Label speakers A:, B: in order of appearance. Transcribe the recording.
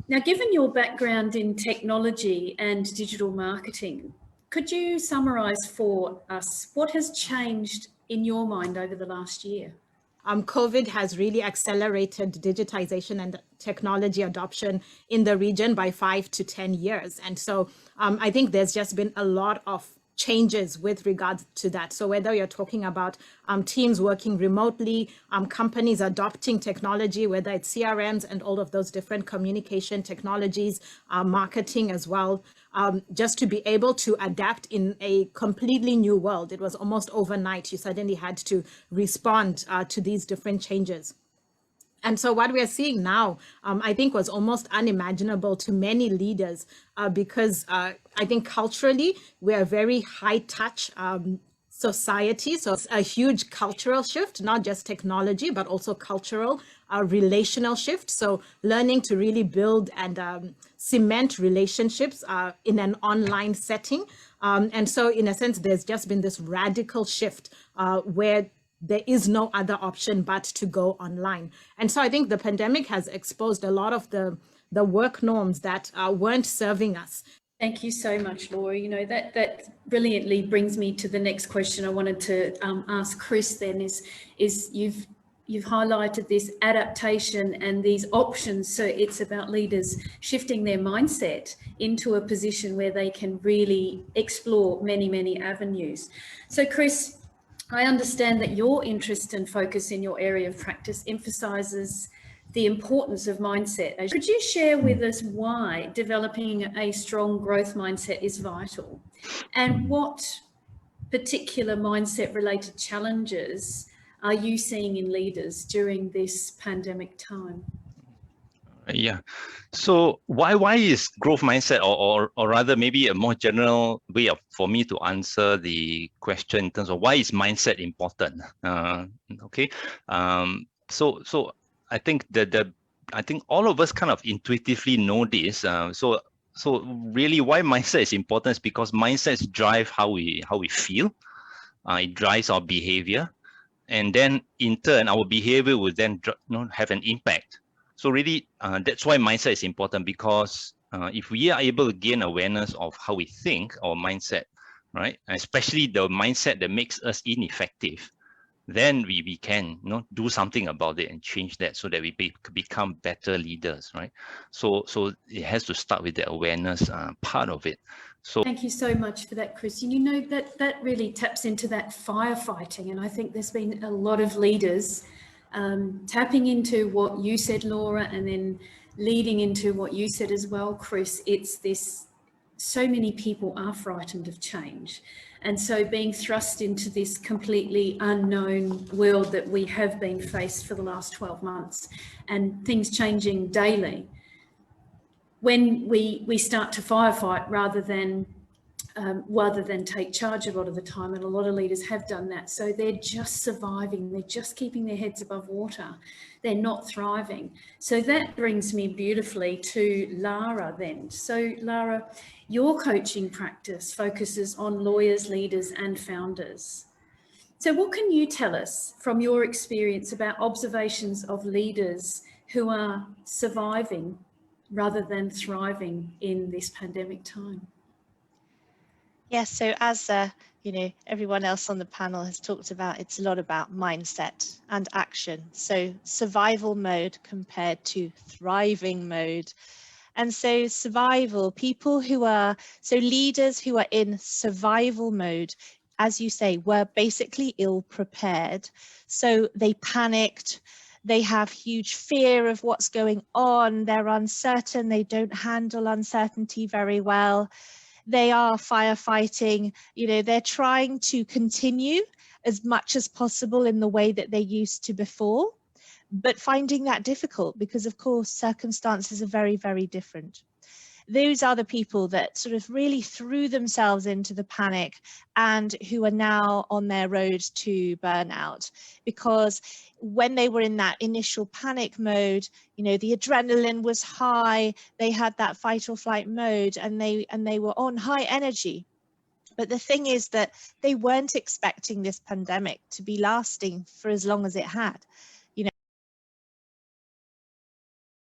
A: Now, given your background in technology and digital marketing, could you summarise for us what has changed in your mind over the last year?
B: COVID has really accelerated digitization and technology adoption in the region by 5 to 10 years. And so I think there's just been a lot of changes with regards to that. So whether you're talking about teams working remotely, companies adopting technology, whether it's CRMs and all of those different communication technologies, marketing as well, just to be able to adapt in a completely new world. It was almost overnight. You suddenly had to respond to these different changes. And so what we are seeing now, I think, was almost unimaginable to many leaders because I think culturally we are a very high touch society. So it's a huge cultural shift, not just technology, but also cultural, relational shift. So learning to really build and cement relationships in an online setting. And so in a sense, there's just been this radical shift where there is no other option but to go online. And so I think the pandemic has exposed a lot of the work norms that weren't serving us.
A: Thank you so much, Laura. You know, that brilliantly brings me to the next question I wanted to ask Chris then is you've highlighted this adaptation and these options. So it's about leaders shifting their mindset into a position where they can really explore many, many avenues. So Chris, I understand that your interest and focus in your area of practice emphasises the importance of mindset. Could you share with us why developing a strong growth mindset is vital, and what particular mindset-related challenges are you seeing in leaders during this pandemic time?
C: Yeah. So why is growth mindset, or rather maybe a more general way for me to answer the question in terms of why is mindset important? Okay. So I think I think all of us kind of intuitively know this. So really, why mindset is important is because mindsets drive how we feel. It drives our behavior, and then in turn, our behavior will then have an impact. So really, that's why mindset is important, because if we are able to gain awareness of how we think, our mindset, right, especially the mindset that makes us ineffective, then we can do something about it and change that so that we become better leaders, right? So it has to start with the awareness part of it. So
A: thank you so much for that, Chris. And you know, that really taps into that firefighting, and I think there's been a lot of leaders tapping into what you said, Laura, and then leading into what you said as well, Chris. It's this, so many people are frightened of change. And so being thrust into this completely unknown world that we have been faced for the last 12 months and things changing daily, when we start to firefight rather than take charge a lot of the time, and a lot of leaders have done that. So they're just surviving, they're just keeping their heads above water, they're not thriving. So that brings me beautifully to Lara then. So Lara, your coaching practice focuses on lawyers, leaders and founders. So what can you tell us from your experience about observations of leaders who are surviving rather than thriving in this pandemic time?
D: Yes, so as you know, everyone else on the panel has talked about, it's a lot about mindset and action. So survival mode compared to thriving mode. And so survival, people who are, so leaders who are in survival mode, as you say, were basically ill prepared. So they panicked, they have huge fear of what's going on, they're uncertain, they don't handle uncertainty very well. They are firefighting, you know, they're trying to continue as much as possible in the way that they used to before, but finding that difficult because, of course, circumstances are very, very different. Those are the people that sort of really threw themselves into the panic and who are now on their road to burnout, because when they were in that initial panic mode, you know, the adrenaline was high, they had that fight or flight mode, and they were on high energy. But the thing is that they weren't expecting this pandemic to be lasting for as long as it had.